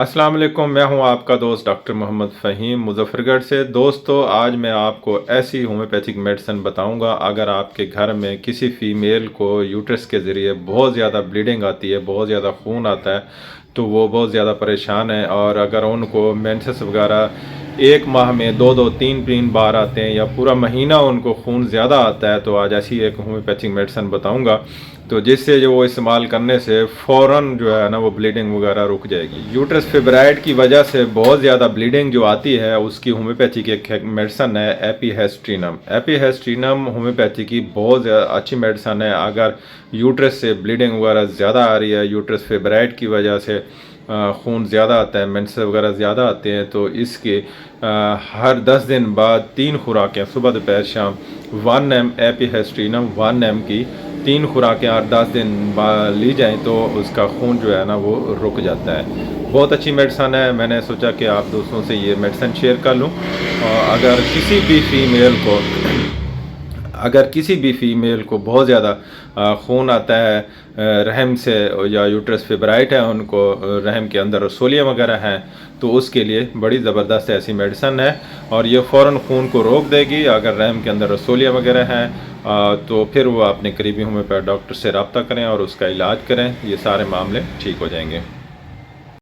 अस्सलाम वालेकुम, मैं हूं आपका दोस्त डॉक्टर मोहम्मद फ़हीम मुज़फ़्फ़रगढ़ से। दोस्तों, आज मैं आपको ऐसी होम्योपैथिक मेडिसिन बताऊंगा। अगर आपके घर में किसी फ़ीमेल को यूट्रस के ज़रिए बहुत ज़्यादा ब्लीडिंग आती है, बहुत ज़्यादा खून आता है, तो वो बहुत ज़्यादा परेशान है। और अगर उनको मेंसेस वगैरह एक माह में दो दो तीन तीन बार आते हैं या पूरा महीना उनको खून ज़्यादा आता है, तो आज ऐसी एक होम्योपैथिक मेडिसिन बताऊंगा, तो जिससे जो वो इस्तेमाल करने से फ़ौरन जो है ना वो ब्लीडिंग वगैरह रुक जाएगी। यूट्रस फिब्राइड की वजह से बहुत ज़्यादा ब्लीडिंग जो आती है, उसकी होम्योपैथी की एक मेडिसन है एपीहेस्ट्रीनम। एपीहेस्ट्रीनम होम्योपैथी की बहुत अच्छी मेडिसन है। अगर यूट्रस से ब्लीडिंग वगैरह ज़्यादा आ रही है, यूट्रस फिब्राइड की वजह से खून ज़्यादा आता है, मेंसेस वगैरह ज़्यादा आते हैं, तो इसके हर 10 दिन बाद 3 खुराकें सुबह दोपहर शाम 1 mg एपीहेस्ट्रीनम 1 mg की 3 खुराकें 8-10 दिन ली जाएं तो उसका खून जो है ना वो रुक जाता है। बहुत अच्छी मेडिसन है। मैंने सोचा कि आप दोस्तों से ये मेडिसन शेयर कर लूं। और अगर किसी भी फीमेल को बहुत ज़्यादा खून आता है रहम से, या यूट्रस फिब्राइट है, उनको रहम के अंदर रसोलियाँ वगैरह हैं, तो उसके लिए बड़ी ज़बरदस्त ऐसी मेडिसन है और ये फ़ौरन खून को रोक देगी। अगर रहम के अंदर रसोलियाँ वगैरह हैं तो फिर वो अपने करीबी होम्योपैथ डॉक्टर से रब्ता करें और उसका इलाज करें, ये सारे मामले ठीक हो जाएंगे।